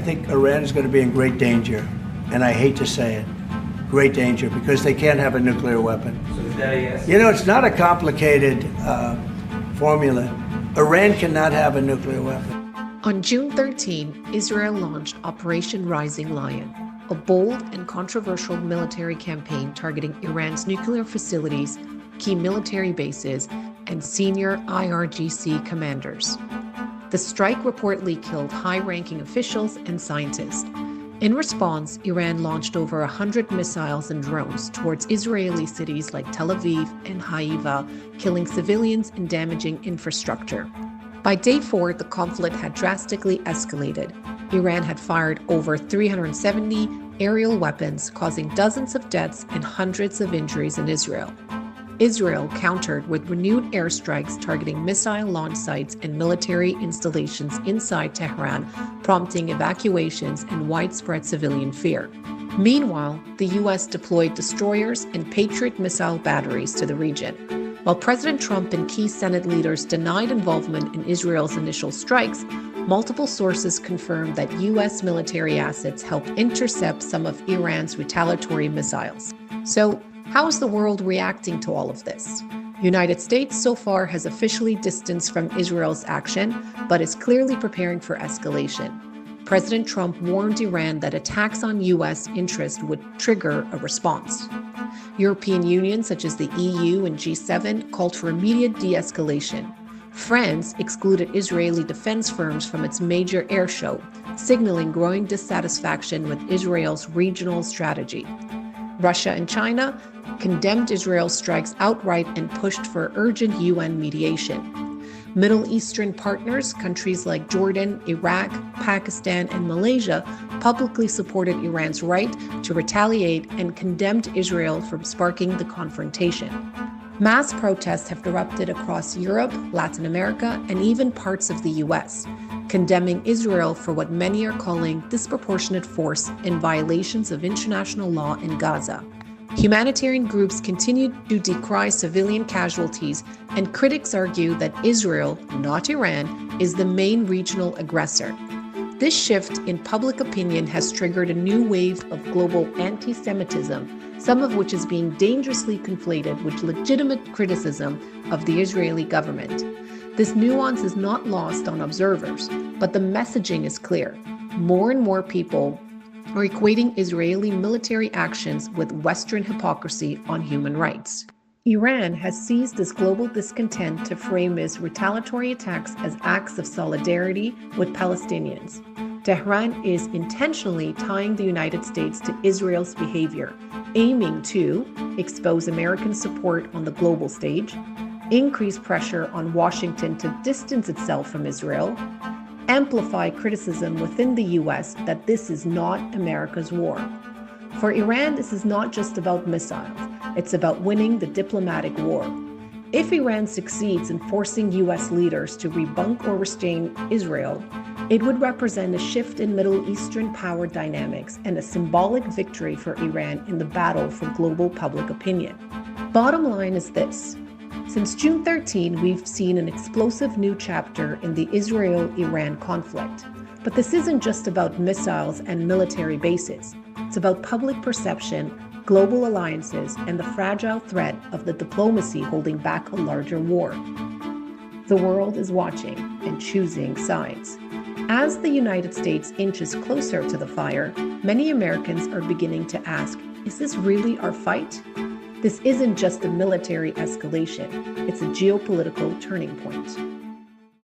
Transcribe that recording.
I think Iran is going to be in great danger, and I hate to say it, great danger, because they can't have a nuclear weapon. So is that a yes? You know, it's not a complicated formula. Iran cannot have a nuclear weapon. On June 13, Israel launched Operation Rising Lion, a bold and controversial military campaign targeting Iran's nuclear facilities, key military bases, and senior IRGC commanders. The strike reportedly killed high-ranking officials and scientists. In response, Iran launched over 100 missiles and drones towards Israeli cities like Tel Aviv and Haifa, killing civilians and damaging infrastructure. By day 4, the conflict had drastically escalated. Iran had fired over 370 aerial weapons, causing dozens of deaths and hundreds of injuries in Israel. Israel countered with renewed airstrikes targeting missile launch sites and military installations inside Tehran, prompting evacuations and widespread civilian fear. Meanwhile, the U.S. deployed destroyers and Patriot missile batteries to the region. While President Trump and key Senate leaders denied involvement in Israel's initial strikes, multiple sources confirmed that U.S. military assets helped intercept some of Iran's retaliatory missiles. So, how is the world reacting to all of this? The United States so far has officially distanced from Israel's action, but is clearly preparing for escalation. President Trump warned Iran that attacks on U.S. interests would trigger a response. European Union, such as the EU and G7, called for immediate de-escalation. France excluded Israeli defense firms from its major air show, signaling growing dissatisfaction with Israel's regional strategy. Russia and China condemned Israel's strikes outright and pushed for urgent UN mediation. Middle Eastern partners, countries like Jordan, Iraq, Pakistan, and Malaysia, publicly supported Iran's right to retaliate and condemned Israel for sparking the confrontation. Mass protests have erupted across Europe, Latin America, and even parts of the US, condemning Israel for what many are calling disproportionate force and violations of international law in Gaza. Humanitarian groups continue to decry civilian casualties, and critics argue that Israel, not Iran, is the main regional aggressor. This shift in public opinion has triggered a new wave of global anti-Semitism, some of which is being dangerously conflated with legitimate criticism of the Israeli government. This nuance is not lost on observers, but the messaging is clear. More and more people are equating Israeli military actions with Western hypocrisy on human rights. Iran has seized this global discontent to frame its retaliatory attacks as acts of solidarity with Palestinians. Tehran is intentionally tying the United States to Israel's behavior, aiming to expose American support on the global stage, increase pressure on Washington to distance itself from Israel, amplify criticism within the U.S. that this is not America's war. For Iran, this is not just about missiles. It's about winning the diplomatic war. If Iran succeeds in forcing U.S. leaders to rebunk or restrain Israel, it would represent a shift in Middle Eastern power dynamics and a symbolic victory for Iran in the battle for global public opinion. Bottom line is this. Since June 13, we've seen an explosive new chapter in the Israel-Iran conflict. But this isn't just about missiles and military bases. It's about public perception, global alliances, and the fragile threat of the diplomacy holding back a larger war. The world is watching and choosing sides. As the United States inches closer to the fire, many Americans are beginning to ask, is this really our fight? This isn't just a military escalation, it's a geopolitical turning point.